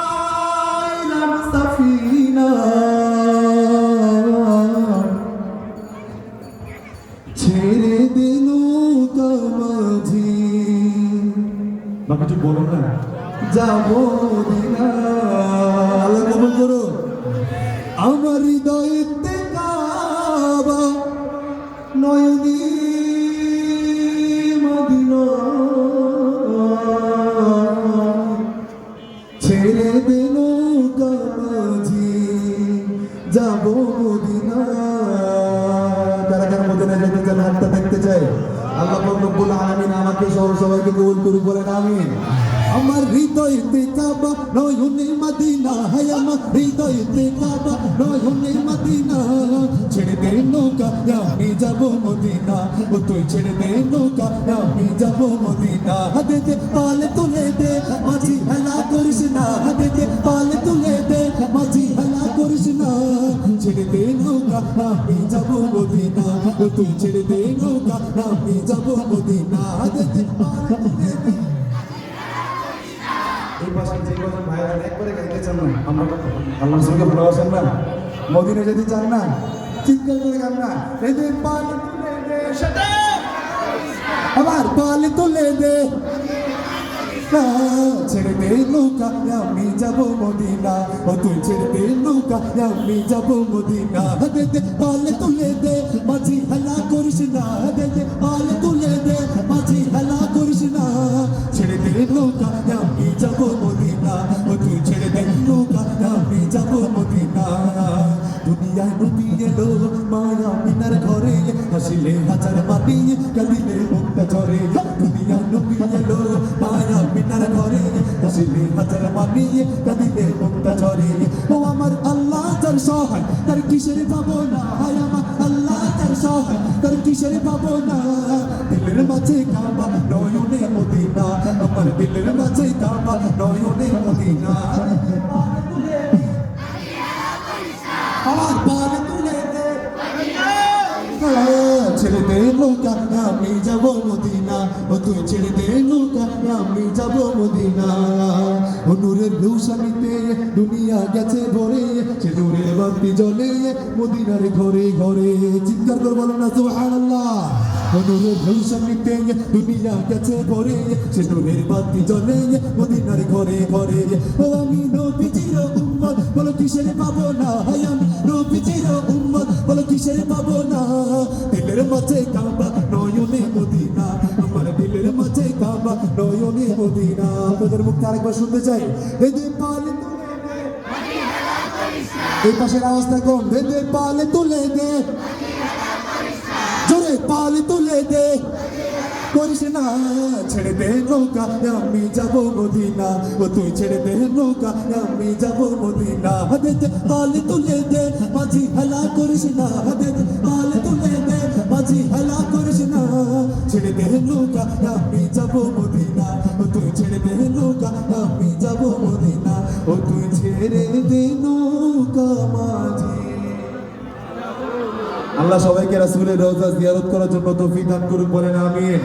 ভাষাইলাম সাফিনা ছেড়ে দিল কামাঝি বাকিটা বলো না যাবো মদিনা আল্লাহ কবুল করো আমার হৃদয়েতে কাবা নয়নী মদিনা ছেড়ে দিল কামাঝি যাবো মদিনা কারা কারা মদিনা যেতে চান হাতটা দেখতে চাই আল্লাহ রব্বুল আলামিন আমাকে সহ সবাইকে কবুল করুন বলেন আমিন আমার হৃদয়েতে কাবা নয়নে মদিনা হায় আমার হৃদয়েতে কাবা নয়নে মদিনা ছেড়ে দে নৌকা আমি যাব মদিনা ও তুই ছেড়ে দে নৌকা আমি যাব মদিনা হাতে দে পালে তুলে দে মাঝি হেলা করিস না হাতে দে পালে তুলে দে মাঝি হেলা করিস না ছেড়ে দে নৌকা আমি যাব মদিনা ও তুই ছেড়ে দে নৌকা আমি যাব মদিনা হাতে দে পালে তুলে দে এই পাশে যে কজন ভাইরা একবারে গাইতে চান না আমরা আল্লাহর সঙ্গে ভালোবাসেন না মদিনা যেতে চান না চিৎকার করে গান না এই যে পালে তুলে দে সাথে আবার পালে তুলে দে ছেড়ে দে নৌকা আমি যাব মদিনা ও তুই ছেড়ে দে নৌকা আমি যাব মদিনা দে দে পালে তুলে দে মাঝি হেলা করিস না দে দে পালে তুলে দে মাঝি হেলা করিস না ছেড়ে দে নৌকা আমি যাব মদিনা ও তুই ছেড়ে দে নৌকা আমি যাব মদিনা দুনিয়ায় নবী এলো মায়া মিনার ঘরে হাসিলে হাজার মাটি কাঁদিলে মুক্তা ঝরে দুনিয়ায় নবী এলো মায়া মিনার ঘরে হাসিলে হাজার মাটি কাঁদিলে মুক্তা ঝরে ও আমার আল্লাহ তার সহায় তার কিসের পাবো না হায় আমার আল্লাহ তার সহায় তার কিসের পাবো না দিলের মাঝে কাবা নয়নে মদিনা আমার দিলের মাঝে কাবা নয়নে মদিনা আমার পালে তুলে দে ছেড়ে দে নৌকা আমি যাব মদিনা ও তুই ছেড়ে দে নৌকা আমি যাব মদিনা ও নূরের রৌশনীতে দুনিয়া গেছে ভরে সে নূরের বাতি জ্বলে মদিনার ঘরে ঘরে চিৎকার করে বলো না সুবহানাল্লাহ ও নূরের রৌশনীতে দুনিয়া গেছে ভরে সে নূরের বাতি জ্বলে মদিনার ঘরে ঘরে ও আমি নবীজির উম্মত বলো কিসের পাবো না হায় আমি নবীজির উম্মত বলো কিসের পাবো না দিলের মাঝে কাবা নয়নে মদিনা আমার দিলের মাঝে কাবা নয়নে মদিনা আপনাদের মুখে আরেকবার শুনতে চাই দে পালে তুলে দে এই পাশের আওয়াজটা কম দে পালে তুলে দে জোরে পালে তুলে দে করিস না ছেড়ে দে নৌকা আমি যাব মদিনা ও তুই ছেড়ে দে নৌকা আমি যাব মদিনা দে দে পালে তুলে দে মাঝি হেলা করিস না দে দে পালে তুলে দে মাঝি হেলা করিস না ছেড়ে দে নৌকা আমি যাব মদিনা ও তুই ছেড়ে দে নৌকা আমি যাব মদিনা ও তুই ছেড়ে দে নৌকা মাঝি আল্লাহ সবাইকে রাসূলের রওজা জিয়ারত করার জন্য তৌফিক দান করুন বলেন আমিন।